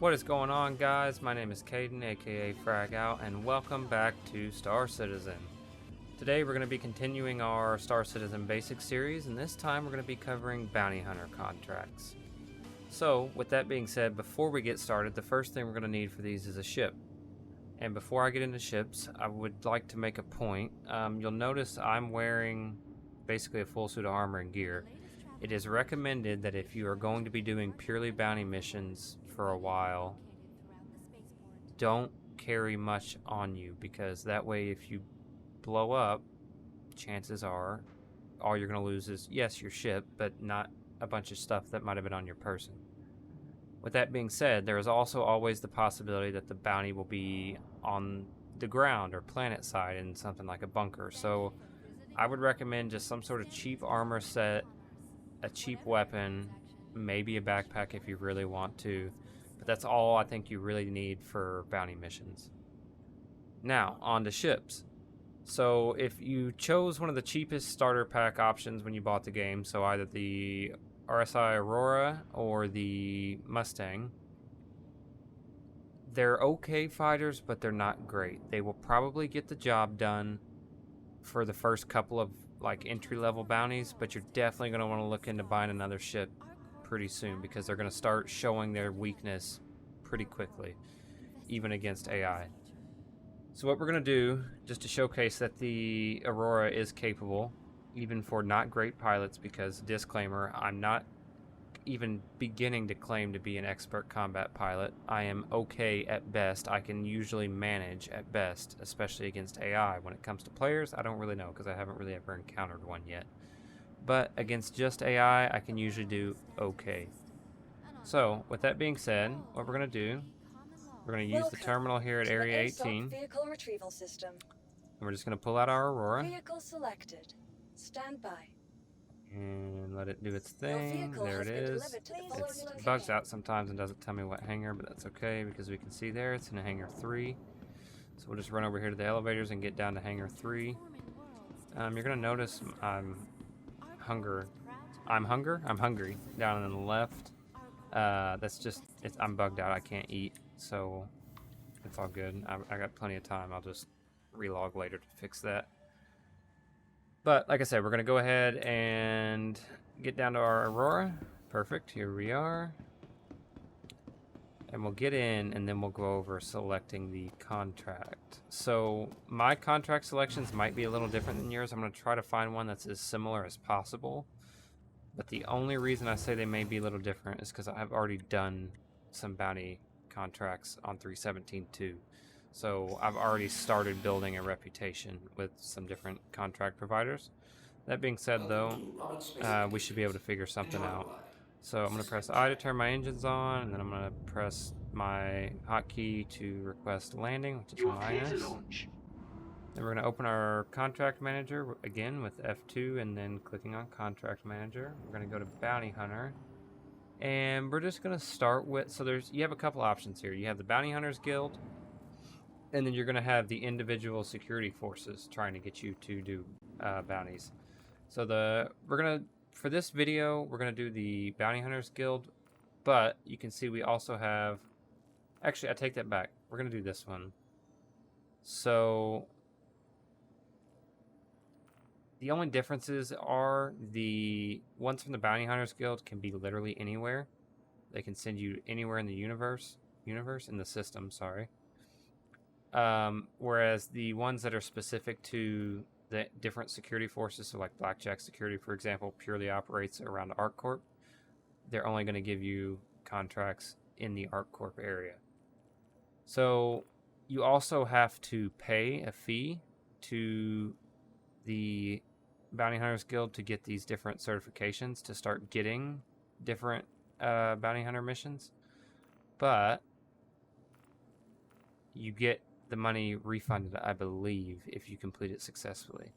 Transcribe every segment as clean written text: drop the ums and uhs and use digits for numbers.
What is going on, guys? My name is Caden, aka Frag Out, and welcome back to Star Citizen. Today we're going to be continuing our Star Citizen Basic series, and this time we're going to be covering bounty hunter contracts. So, with that being said, before we get started, the first thing we're going to need for these is a ship. And before I get into ships, I would like to make a point. You'll notice I'm wearing basically a full suit of armor and gear. It is recommended that if you are going to be doing purely bounty missions for a while, don't carry much on you, because that way if you blow up, chances are all you're going to lose is, yes, your ship, but not a bunch of stuff that might have been on your person. With that being said, there is also always the possibility that the bounty will be on the ground or Planetside in something like a bunker. So I would recommend just some sort of cheap armor set, a cheap weapon, maybe a backpack if you really want to, but that's all I think you really need for bounty missions. Now, on to ships. So if you chose one of the cheapest starter pack options when you bought the game, so either the RSI Aurora or the Mustang, they're okay fighters, but they're not great. They will probably get the job done for the first couple of entry-level bounties, but you're definitely going to want to look into buying another ship pretty soon, because they're going to start showing their weakness pretty quickly, even against AI. So what we're going to do, just to showcase that the Aurora is capable, even for not great pilots, because, disclaimer, I'm not even beginning to claim to be an expert combat pilot. I am okay at best. I can usually manage at best, especially against AI. When it comes to players, I don't really know, because I haven't really ever encountered one yet. But against just AI, I can usually do okay. So, with that being said, what we're going to do, we're going to use the terminal here at Area 18. Vehicle retrieval system. And we're just going to pull out our Aurora. Vehicle selected. Stand by. And let it do its thing. There it is. It bugs out sometimes and doesn't tell me what hangar, but that's okay, because we can see there it's in hangar 3. So we'll just run over here to the elevators and get down to hangar 3. You're going to notice I'm hungry down on the left. That's just, I'm bugged out. I can't eat, so it's all good. I got plenty of time. I'll just relog later to fix that. But like I said, we're going to go ahead and get down to our Aurora. Perfect. Here we are. And we'll get in, and then we'll go over selecting the contract. So my contract selections might be a little different than yours. I'm going to try to find one that's as similar as possible. But the only reason I say they may be a little different is because I've already done some bounty contracts on 317 too. So I've already started building a reputation with some different contract providers. That being said, though, we should be able to figure something out. So I'm going to press I to turn my engines on, and then I'm going to press my hotkey to request landing, which is minus. Then we're going to open our contract manager again with F2, and then clicking on contract manager. We're going to go to bounty hunter, and we're just going to start with, so you have a couple options here. You have the Bounty Hunters Guild, and then you're going to have the individual security forces trying to get you to do bounties. So for this video, we're going to do the Bounty Hunters Guild, but you can see we also have, actually, I take that back. We're going to do this one. So the only differences are the ones from the Bounty Hunters Guild can be literally anywhere. They can send you anywhere in the in the system, sorry. Whereas the ones that are specific to the different security forces, so like Blackjack Security, for example, purely operates around ArcCorp. They're only going to give you contracts in the ArcCorp area. So you also have to pay a fee to the Bounty Hunters Guild to get these different certifications to start getting different bounty hunter missions. But you get the money refunded, I believe, if you complete it successfully.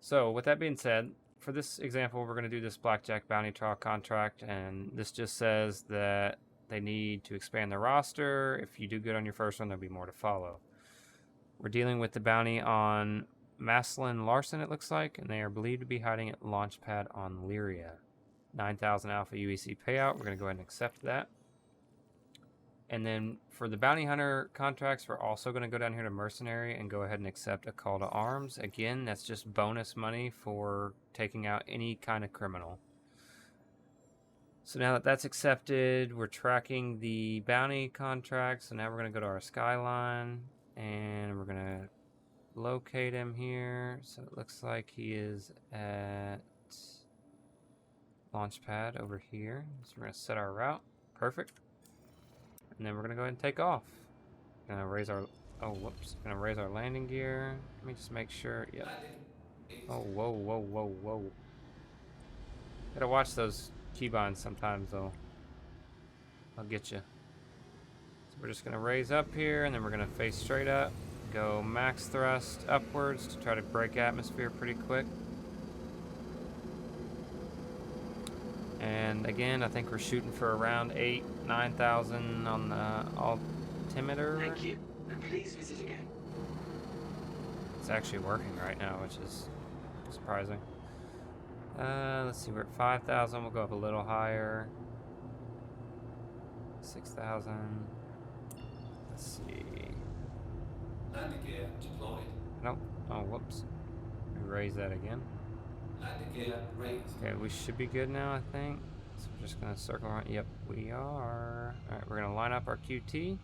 So with that being said, for this example, we're going to do this Blackjack Bounty Trial contract, and this just says that they need to expand their roster. If you do good on your first one, there'll be more to follow. We're dealing with the bounty on Maslin Larson, it looks like, and they are believed to be hiding at Launchpad on Lyria. 9,000 Alpha UEC payout. We're going to go ahead and accept that. And then for the bounty hunter contracts, we're also going to go down here to mercenary and go ahead and accept a call to arms. Again, that's just bonus money for taking out any kind of criminal. So now that that's accepted, we're tracking the bounty contract. So now we're going to go to our skyline and we're going to locate him here. So it looks like he is at launch pad over here. So we're going to set our route. Perfect. And then we're gonna go ahead and take off. Gonna raise our Gonna raise our landing gear. Let me just make sure. Yep. Oh, whoa. Gotta watch those keybinds sometimes, though. I'll get you. So we're just gonna raise up here, and then we're gonna face straight up. Go max thrust upwards to try to break atmosphere pretty quick. And again, I think we're shooting for around 9,000 on the altimeter. Thank you, and please visit again. It's actually working right now, which is surprising. Let's see, we're at 5,000. We'll go up a little higher. 6,000. Let's see. Landing gear deployed. Nope. Oh, whoops. Let me raise that again. Landing gear raised. Okay, we should be good now, I think. So we're just gonna circle around. Yep, we are. Alright, we're gonna line up our QT.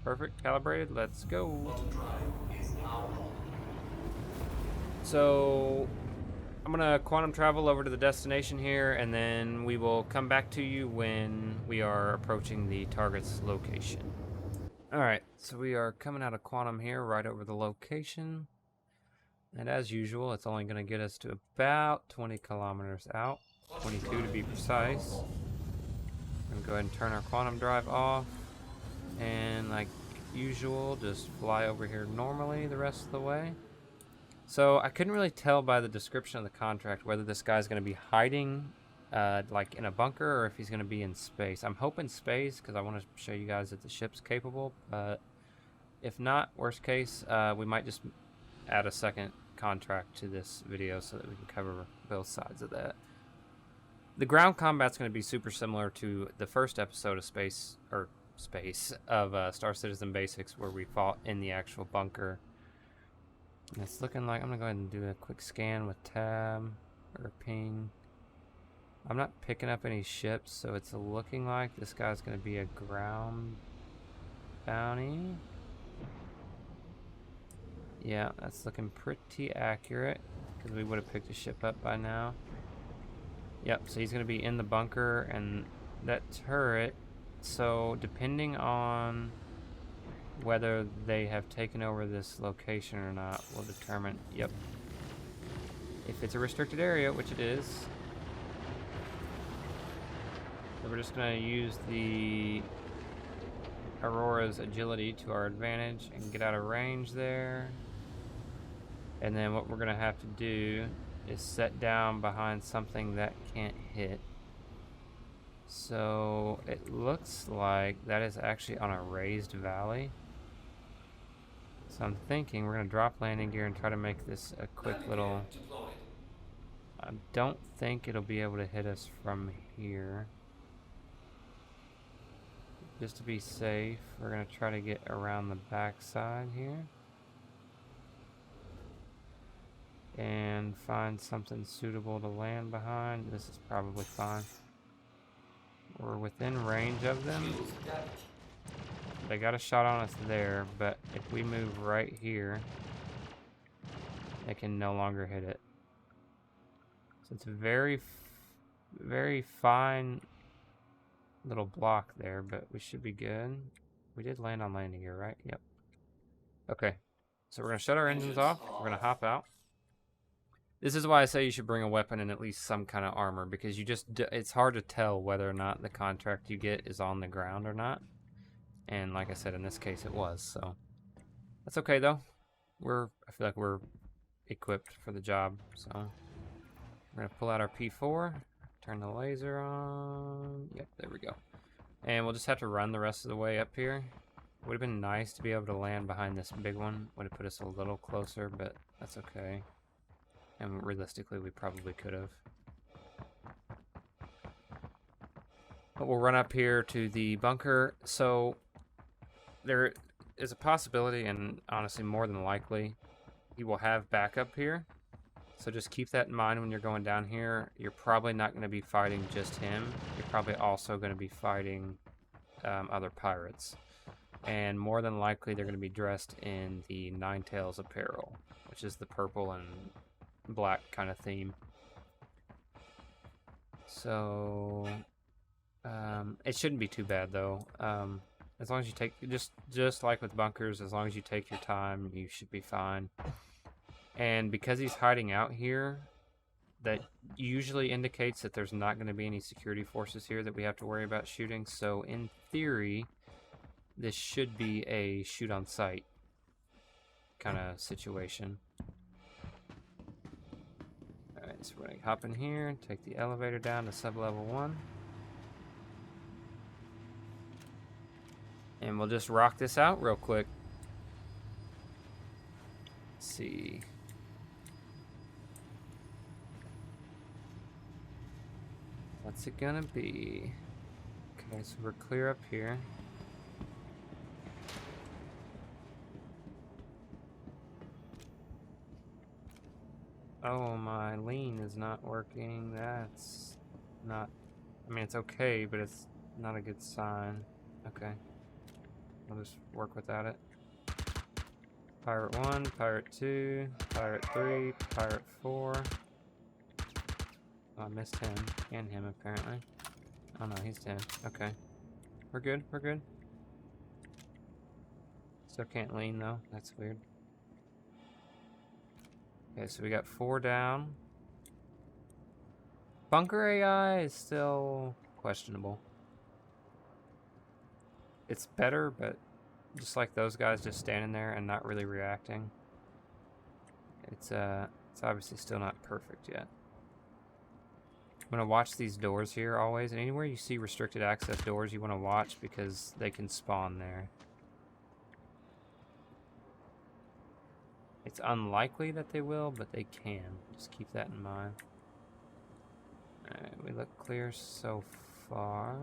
Perfect, calibrated, let's go. Auto drive is now on. So I'm gonna quantum travel over to the destination here, and then we will come back to you when we are approaching the target's location. Alright, so we are coming out of quantum here, right over the location. And as usual, it's only going to get us to about 20 kilometers out. 22 to be precise. I'm going to go ahead and turn our quantum drive off. And like usual, just fly over here normally the rest of the way. So I couldn't really tell by the description of the contract whether this guy's going to be hiding like in a bunker or if he's going to be in space. I'm hoping space because I want to show you guys that the ship's capable. But if not, worst case, we might just add a second contract to this video so that we can cover both sides of that. The ground combat's going to be super similar to the first episode of Star Citizen Basics, where we fought in the actual bunker. And it's looking like I'm gonna go ahead and do a quick scan with tab or ping. I'm not picking up any ships, so it's looking like this guy's gonna be a ground bounty. Yeah, that's looking pretty accurate because we would have picked a ship up by now. Yep, so he's going to be in the bunker and that turret. So depending on whether they have taken over this location or not will determine, yep. If it's a restricted area, which it is. So we're just going to use the Aurora's agility to our advantage and get out of range there. And then what we're going to have to do is set down behind something that can't hit. So it looks like that is actually on a raised valley. So I'm thinking we're going to drop landing gear and try to make this a quick little... I don't think it'll be able to hit us from here. Just to be safe, we're going to try to get around the back side here. And find something suitable to land behind. This is probably fine. We're within range of them. They got a shot on us there, but if we move right here, they can no longer hit it. So it's a very fine little block there, but we should be good. We did land on landing gear, right? Yep. Okay, so we're gonna shut our engines off. We're gonna hop out. This is why I say you should bring a weapon and at least some kind of armor, because it's hard to tell whether or not the contract you get is on the ground or not. And like I said, in this case it was, so that's okay though. I feel like we're equipped for the job, so we're gonna pull out our P4, turn the laser on. Yep, there we go. And we'll just have to run the rest of the way up here. Would have been nice to be able to land behind this big one. Would have put us a little closer, but that's okay. And realistically, we probably could have. But we'll run up here to the bunker. So there is a possibility, and honestly more than likely, he will have backup here. So just keep that in mind when you're going down here. You're probably not going to be fighting just him. You're probably also going to be fighting other pirates. And more than likely, they're going to be dressed in the Ninetales apparel, which is the purple and black kind of theme. So it shouldn't be too bad though. As long as you take, just like with bunkers, as long as you take your time, you should be fine. And because he's hiding out here, that usually indicates that there's not going to be any security forces here that we have to worry about shooting. So in theory, this should be a shoot on sight kind of situation. Alright, so we're going to hop in here and take the elevator down to sub-level 1. And we'll just rock this out real quick. Let's see. What's it gonna be? Okay, so we're clear up here. Oh, my lean is not working. That's not... I mean, it's okay, but it's not a good sign. Okay. I'll just work without it. Pirate 1, Pirate 2, Pirate 3, Pirate 4. Oh, I missed him. And him, apparently. Oh, no, he's dead. Okay. We're good, we're good. Still can't lean, though. That's weird. Okay, so we got 4 down. Bunker AI is still questionable. It's better, but just like those guys just standing there and not really reacting. It's obviously still not perfect yet. I'm gonna watch these doors here always, and anywhere you see restricted access doors you want to watch because they can spawn there. It's unlikely that they will, but they can. Just keep that in mind. Alright, we look clear so far.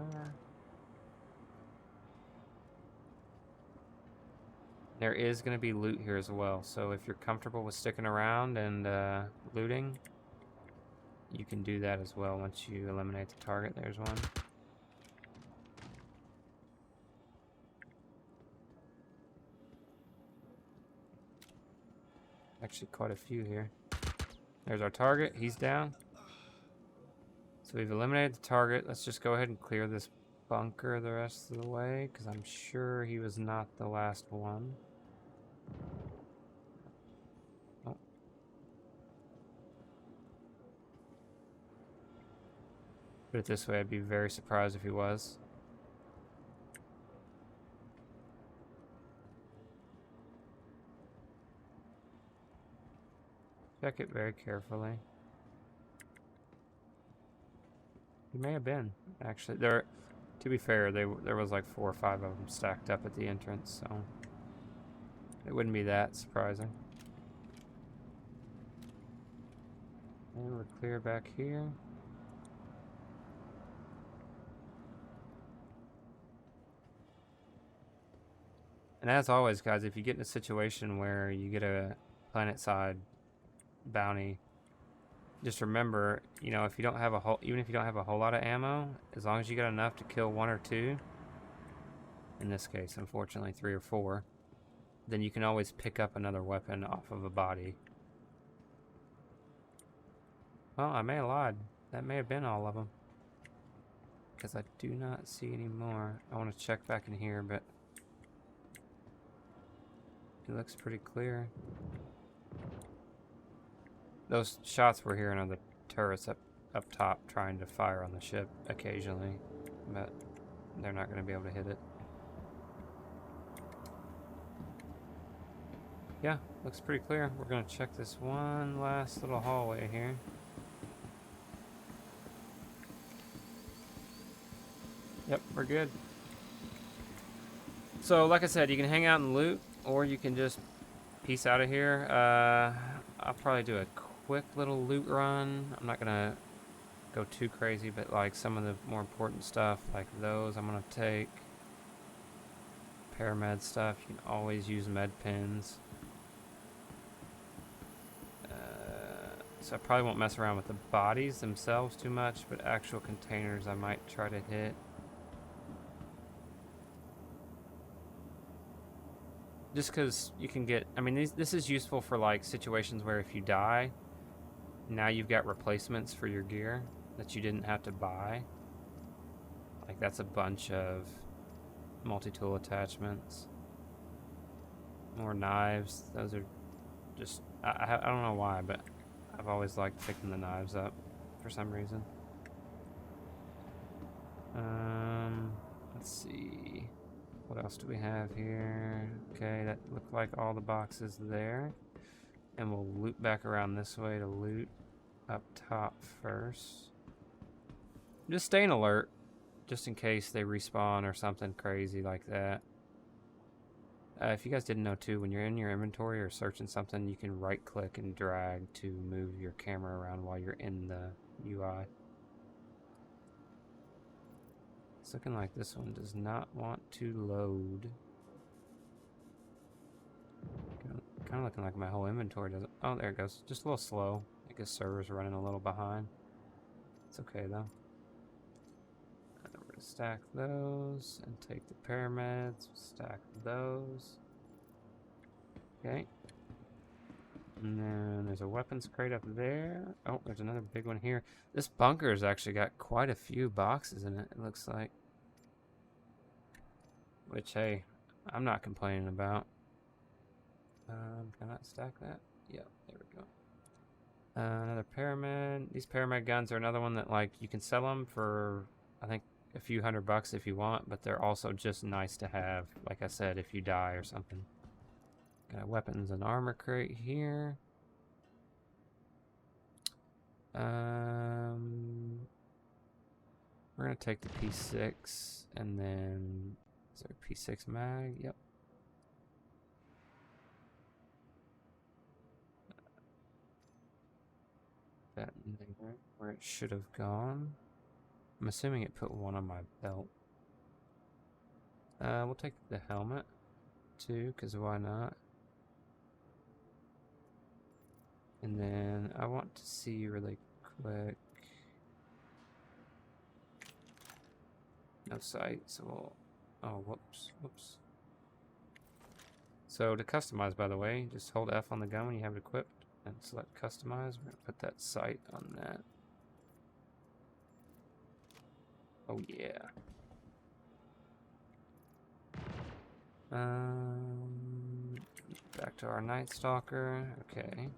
There is going to be loot here as well, so if you're comfortable with sticking around and looting, you can do that as well once you eliminate the target. There's one. Actually, quite a few here. There's our target. He's down. So we've eliminated the target. Let's just go ahead and clear this bunker the rest of the way, because I'm sure he was not the last one. Oh. Put it this way, I'd be very surprised if he was. Check it very carefully. He may have been, actually. There, to be fair, there was like 4 or 5 of them stacked up at the entrance, so it wouldn't be that surprising. And we're clear back here. And as always, guys, if you get in a situation where you get a Planetside bounty, just remember, you know, if you don't have a whole, even if you don't have a whole lot of ammo, as long as you got enough to kill 1 or 2, in this case, unfortunately 3 or 4, then you can always pick up another weapon off of a body. Well, I may have lied. That may have been all of them, because I do not see any more. I want to check back in here, but it looks pretty clear. Those shots we're hearing are the turrets up top trying to fire on the ship occasionally, but they're not going to be able to hit it. Yeah, looks pretty clear. We're going to check this one last little hallway here. Yep, we're good. So, like I said, you can hang out and loot, or you can just peace out of here. I'll probably do a quick little loot run. I'm not gonna go too crazy, but like some of the more important stuff, like those, I'm gonna take. Paramed stuff, you can always use med pins. So I probably won't mess around with the bodies themselves too much, but actual containers I might try to hit. Just because you can get, I mean, this is useful for like situations where if you die, now you've got replacements for your gear that you didn't have to buy. Like that's a bunch of multi-tool attachments. More knives. Those are just, I don't know why, but I've always liked picking the knives up for some reason. Let's see. What else do we have here? Okay, that looked like all the boxes there. And we'll loop back around this way to loot up top first. Just staying alert, just in case they respawn or something crazy like that. If you guys didn't know too, when you're in your inventory or searching something, you can right click and drag to move your camera around while you're in the UI. It's looking like this one does not want to load. Kind of looking like my whole inventory doesn't. Oh, there it goes. Just a little slow. I guess server's running a little behind. It's okay though. We're gonna stack those and take the parameds. Stack those. Okay. And then there's a weapons crate up there. Oh, there's another big one here. This bunker's actually got quite a few boxes in it, it looks like. Which, hey, I'm not complaining about. Can I stack that? Yep, there we go. Another pyramid. These pyramid guns are another one that, like, you can sell them for, I think, a few $100 if you want, but they're also just nice to have, like I said, if you die or something. Got weapons and armor crate here. We're gonna take the P6 and then is there a P6 mag? Yep. That in there where it should have gone. I'm assuming it put one on my belt. We'll take the helmet too, because why not? And then I want to see really quick. No sight, so we'll. Oh, whoops. So to customize, by the way, just hold F on the gun when you have it equipped and select customize. We're gonna put that sight on that. Oh yeah. Back to our Night Stalker. Okay.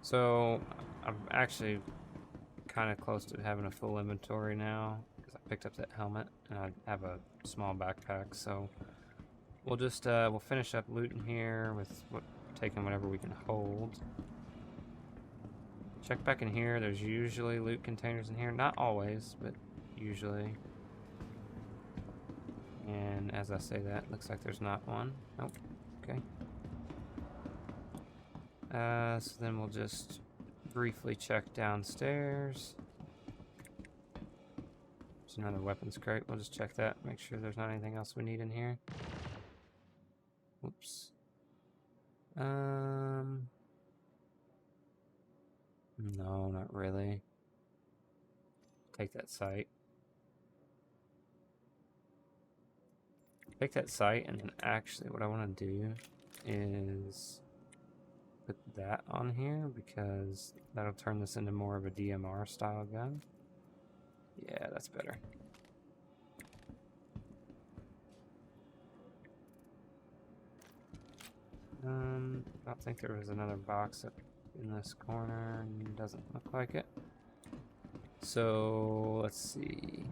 So I'm actually kind of close to having a full inventory now because I picked up that helmet and I have a small backpack. So we'll just we'll finish up looting here with taking whatever we can hold. Check back in here. There's usually loot containers in here. Not always, but usually. And as I say that, looks like there's not one. Nope. Okay. So then we'll just briefly check downstairs. There's another weapons crate. We'll just check that. Make sure there's not anything else we need in here. Whoops. No, not really. Take that sight. Take that sight, and then actually what I want to do is put that on here because that'll turn this into more of a DMR style gun. Yeah, that's better. I don't think there was another box up in this corner. Doesn't look like it. So let's see.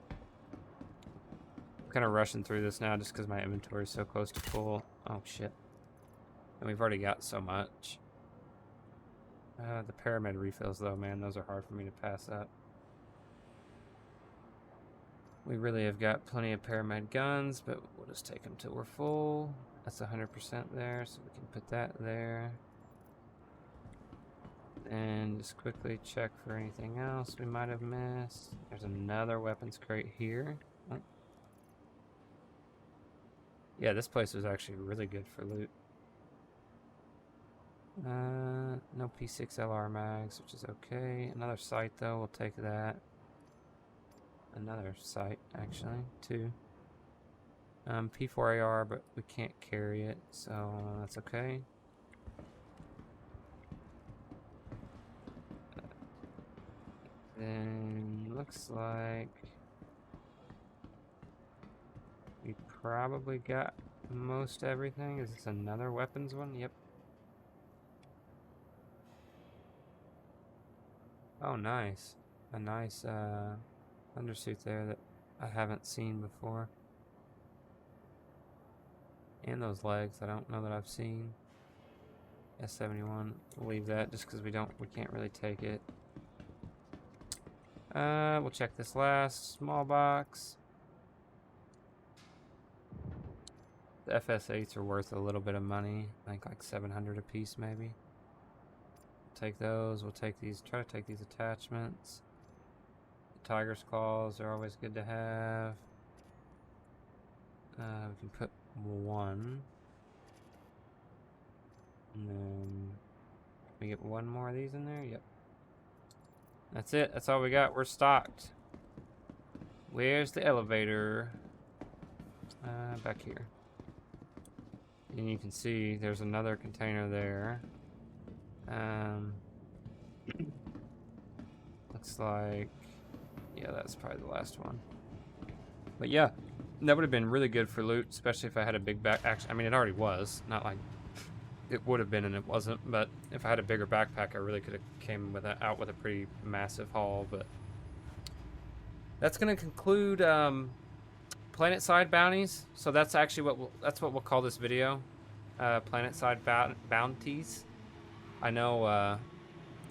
I'm kind of rushing through this now just because my inventory is so close to full. Oh shit. And we've already got so much. The pyramid refills though, man, those are hard for me to pass up. We really have got plenty of pyramid guns, but we'll just take them till we're full. That's 100% there, so we can put that there. And just quickly check for anything else we might have missed. There's another weapons crate here. Oh. Yeah, this place was actually really good for loot. No P6 LR mags, which is okay. Another sight though, we'll take that. Another sight, actually, too. P4 AR, but we can't carry it, so that's okay. Then looks like we probably got most everything. Is this another weapons one? Yep. Oh, nice. A nice undersuit there that I haven't seen before. And those legs I don't know that I've seen. S71. We'll leave that just because we can't really take it. We'll check this last small box. The FS8s are worth a little bit of money. I think like 700 a piece maybe. Take those. We'll take these. Try to take these attachments. The tiger's claws are always good to have. We can put one. And then we get one more of these in there. Yep. That's it. That's all we got. We're stocked. Where's the elevator? Back here. And you can see there's another container there. Looks like, yeah, that's probably the last one. But yeah, that would have been really good for loot, especially if I had a big back. Actually, I mean, it already was. Not like it would have been and it wasn't. But if I had a bigger backpack, I really could have came with out with a pretty massive haul. But that's gonna conclude Planetside bounties. So that's actually what we'll call this video. Planetside bounties. I know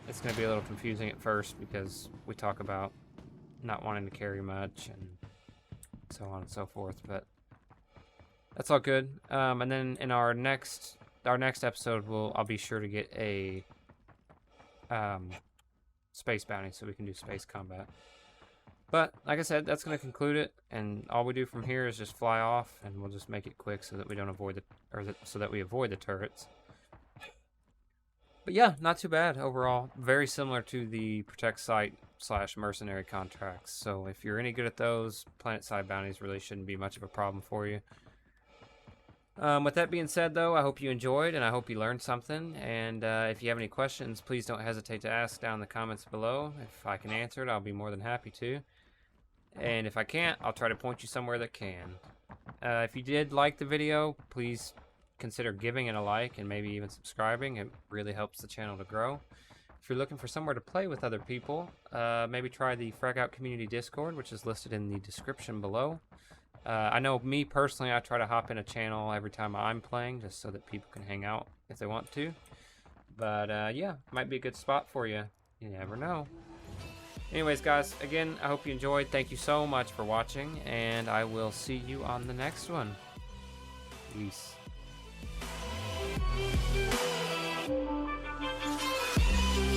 it's going to be a little confusing at first because we talk about not wanting to carry much and so on and so forth, but that's all good. And then in our next episode, I'll be sure to get a space bounty so we can do space combat. But like I said, that's going to conclude it, and all we do from here is just fly off, and we'll just make it quick so that we don't avoid so that we avoid the turrets. But yeah, not too bad overall. Very similar to the Protect Site / mercenary contracts. So if you're any good at those, Planetside bounties really shouldn't be much of a problem for you. With that being said, though, I hope you enjoyed and I hope you learned something. And if you have any questions, please don't hesitate to ask down in the comments below. If I can answer it, I'll be more than happy to. And if I can't, I'll try to point you somewhere that can. If you did like the video, please consider giving it a like and maybe even subscribing. It really helps the channel to grow. If you're looking for somewhere to play with other people, maybe try the Frag Out Community Discord, which is listed in the description below. I know me personally, I try to hop in a channel every time I'm playing just so that people can hang out if they want to. But yeah, might be a good spot for you. You never know. Anyways, guys, again, I hope you enjoyed. Thank you so much for watching, and I will see you on the next one. Peace.